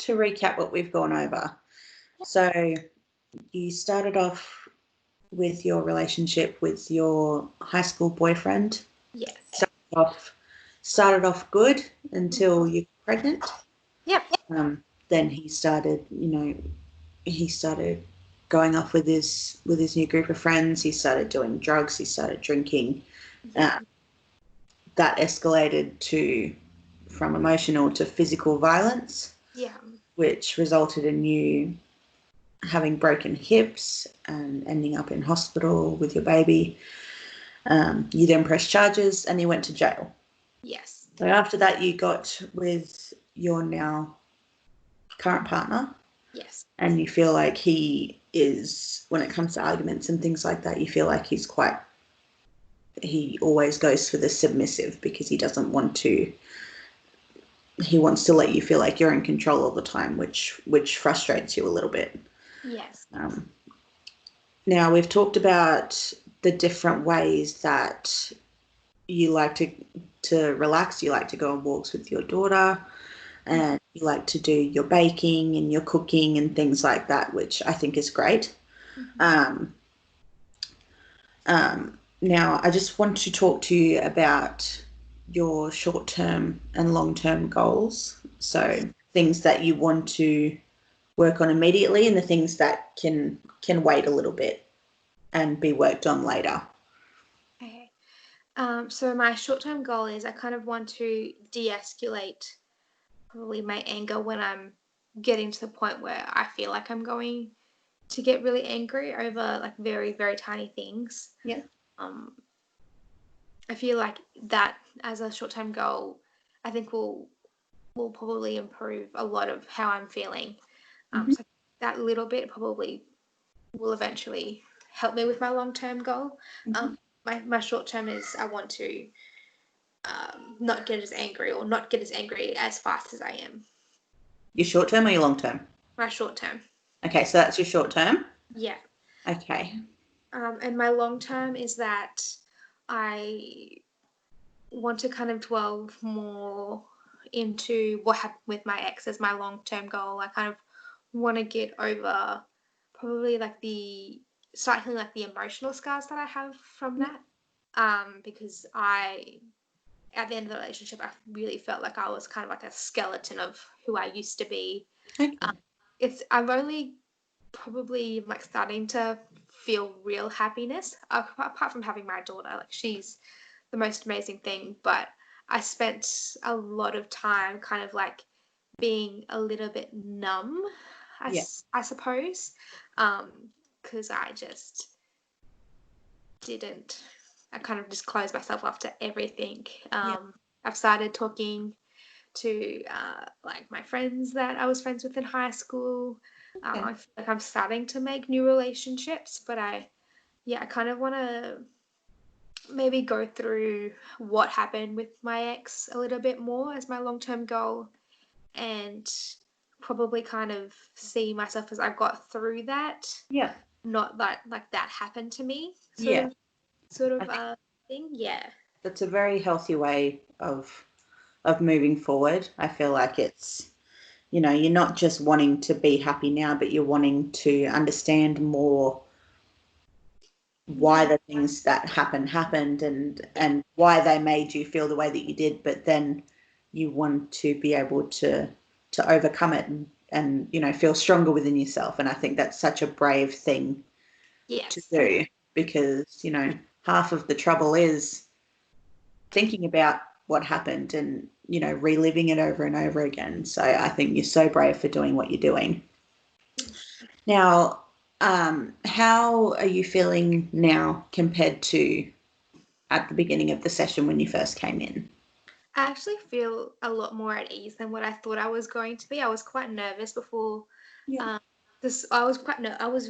to recap what we've gone over. So you started off with your relationship with your high school boyfriend. Yes. Started off good until you got pregnant. Yep. Then he started going off with his new group of friends. He started doing drugs. He started drinking. That escalated from emotional to physical violence. Yeah. Which resulted in you having broken hips and ending up in hospital with your baby. You then pressed charges and you went to jail. Yes. So after that, you got with your now current partner. Yes. And you feel like he is, when it comes to arguments and things like that, you feel like he always goes for the submissive because he doesn't want to. He wants to let you feel like you're in control all the time, which frustrates you a little bit. Yes. Now, we've talked about the different ways that you like to relax. You like to go on walks with your daughter, and you like to do your baking and your cooking and things like that, which I think is great. Now, I just want to talk to you about your short-term and long-term goals. So things that you want to work on immediately and the things that can wait a little bit and be worked on later. Okay. So my short-term goal is I kind of want to de-escalate probably my anger when I'm getting to the point where I feel like I'm going to get really angry over like very, very tiny things. Yeah. I feel like that as a short-term goal, I think will probably improve a lot of how I'm feeling. So that little bit probably will eventually help me with my long-term goal. My short-term is I want to not get as angry as fast as I am. Your short-term or your long-term? My short-term. Okay, so that's your short-term? Yeah. Okay. And my long-term is that I want to kind of delve more into what happened with my ex as my long-term goal. I kind of want to get over probably start healing like the emotional scars that I have from that. Because at the end of the relationship, I really felt like I was kind of like a skeleton of who I used to be. Okay. I'm only probably like starting to feel real happiness apart from having my daughter. Like she's the most amazing thing, but I spent a lot of time kind of like being a little bit numb, I suppose, because I just didn't. I kind of just closed myself off to everything. I've started talking to like my friends that I was friends with in high school. I feel like I'm starting to make new relationships, but I kind of want to maybe go through what happened with my ex a little bit more as my long-term goal, and probably kind of see myself as I got through that. Yeah. Not that like that happened to me. Sort of thing. Yeah. That's a very healthy way of moving forward. I feel like it's, you're not just wanting to be happy now, but you're wanting to understand more why the things that happened and why they made you feel the way that you did, but then you want to be able to overcome it and feel stronger within yourself. And I think that's such a brave thing to do, because half of the trouble is thinking about what happened and reliving it over and over again. So I think you're so brave for doing what you're doing. Now, how are you feeling now compared to at the beginning of the session when you first came in? I actually feel a lot more at ease than what I thought I was going to be. I was quite nervous before. I was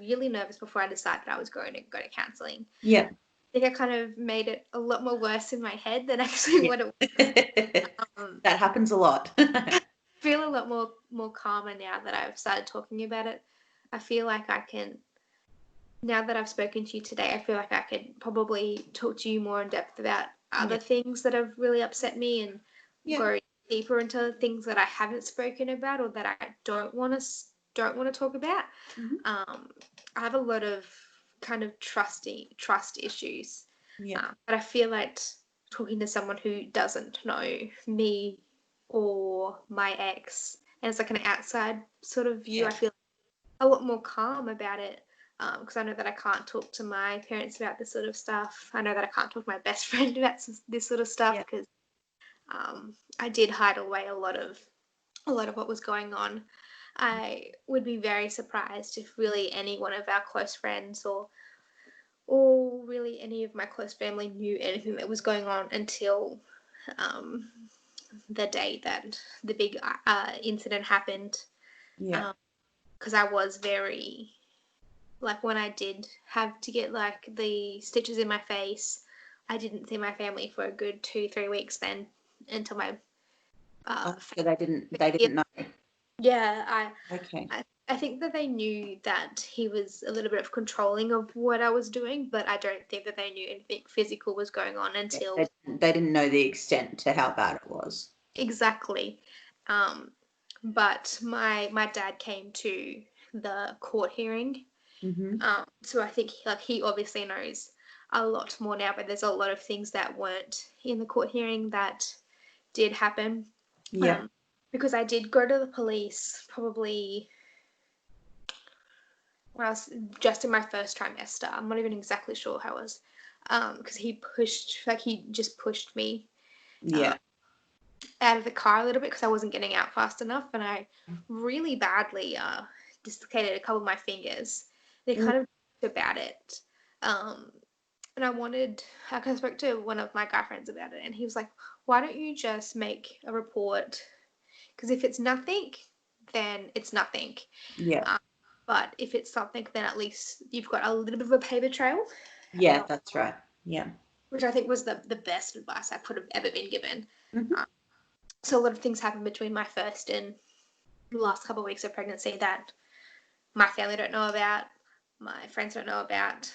really nervous before I decided I was going to go to counselling. Yeah. I think I kind of made it a lot more worse in my head than actually what it was. That happens a lot. I feel a lot more calmer now that I've started talking about it. I feel like I can, now that I've spoken to you today, I feel like I could probably talk to you more in depth about other things that have really upset me and go deeper into things that I haven't spoken about or that I don't want to talk about. Mhm. I have a lot of kind of trust issues, Yeah. but I feel like talking to someone who doesn't know me or my ex, and it's like an outside sort of view, Yeah. I feel a lot more calm about it. Because I know that I can't talk to my parents about this sort of stuff. I know that I can't talk to my best friend about this sort of stuff Yeah. because I did hide away a lot of what was going on. I would be very surprised if really any one of our close friends or really any of my close family knew anything that was going on until um, the day that the big incident happened. Yeah. Because I was very, like, when I did have to get like the stitches in my face, I didn't see my family for a good 2-3 weeks then until my Oh, face. so they didn't know. Yeah, Okay. I think that they knew that he was a little bit of controlling of what I was doing, but I don't think that they knew anything physical was going on Yeah. until They didn't know the extent to how bad it was. exactly. Um, but my dad came to the court hearing, Mm-hmm. so I think like he obviously knows a lot more now. But there's a lot of things that weren't in the court hearing that did happen. Yeah. Um, because I did go to the police probably when I was just in my first trimester. I'm not even exactly sure how it was. Because he just pushed me Yeah. um, out of the car a little bit because I wasn't getting out fast enough, and I really badly dislocated a couple of my fingers. They Mm. kind of about it, um, and I spoke to one of my guy friends about it, and he was like, "Why don't you just make a report? Because if it's nothing, then it's nothing." Yeah. Um, but if it's something, then at least you've got a little bit of a paper trail, Yeah, that's right. Yeah. which I think was the best advice I could have ever been given. Mm-hmm. Um, so a lot of things happened between my first and last couple of weeks of pregnancy that my family don't know about, my friends don't know about,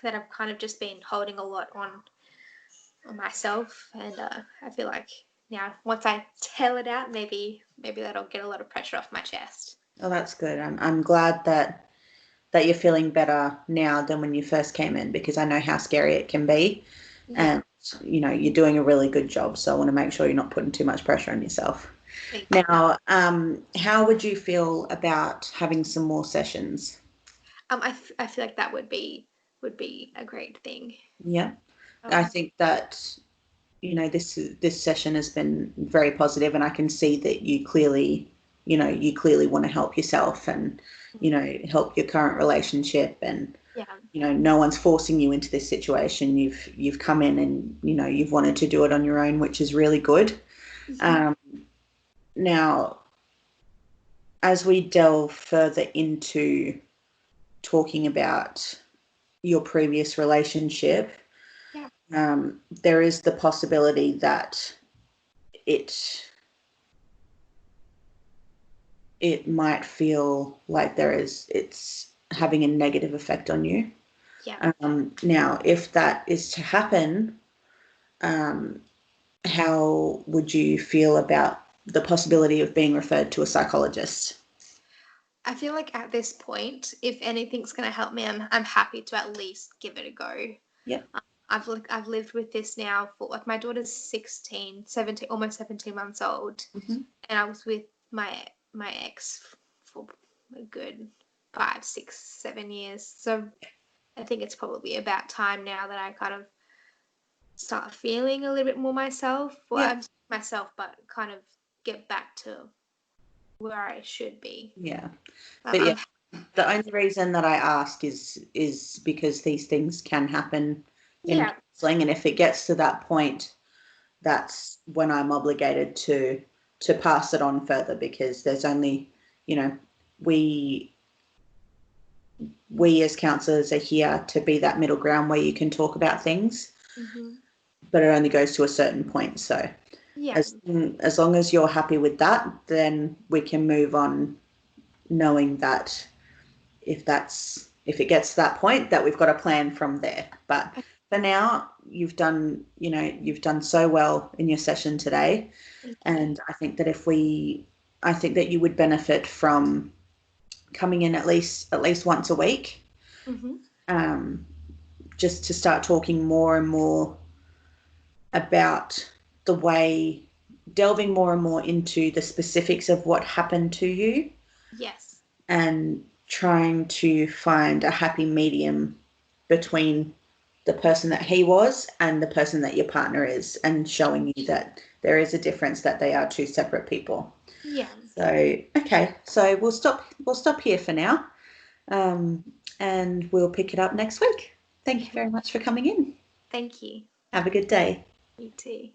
that I've kind of just been holding a lot on myself. And I feel like now once I tell it out, maybe that'll get a lot of pressure off my chest. Oh, that's good. I'm glad that you're feeling better now than when you first came in because I know how scary it can be. Yeah, And you're doing a really good job. So I want to make sure you're not putting too much pressure on yourself. thank you. Now, how would you feel about having some more sessions? I feel like that would be a great thing. Yeah. I Um, think that, this session has been very positive and I can see that you clearly want to help yourself and, help your current relationship and, yeah. no one's forcing you into this situation. You've come in and, you've wanted to do it on your own, which is really good. Mhm. Um, now, as we delve further into talking about your previous relationship, Yeah. there is the possibility that it it might feel like it's having a negative effect on you. Yeah. Now, if that is to happen, um, how would you feel about the possibility of being referred to a psychologist? I feel like at this point, if anything's gonna help me, I'm happy to at least give it a go. Yeah. I've lived with this now for like my daughter's 16, 17, almost 17 months old, Mm-hmm. and I was with my ex for a good 5, 6, 7 years. So I think it's probably about time now that I kind of start feeling a little bit more myself. Well, Yeah. I'm myself, but kind of get back to where I should be. Yeah. Um, But yeah, I'm the only reason that I ask is because these things can happen in yeah, counseling, and if it gets to that point, that's when I'm obligated to pass it on further because there's only, you know, we we as counselors are here to be that middle ground where you can talk about things, hmm but it only goes to a certain point. So yeah, as long as you're happy with that, then we can move on knowing that if it gets to that point that we've got a plan from there. But for now, you've done, you've done so well in your session today. Thank you. And I think that you would benefit from coming in at least once a week, Mm-hmm. um, just to start talking more and more about the way, delving more and more into the specifics of what happened to you, Yes. and trying to find a happy medium between the person that he was and the person that your partner is, and showing you that there is a difference, that they are two separate people. Yeah. So, okay, so we'll stop here for now, um, and we'll pick it up next week. Thank you very much for coming in. Thank you. Have a good day. You too.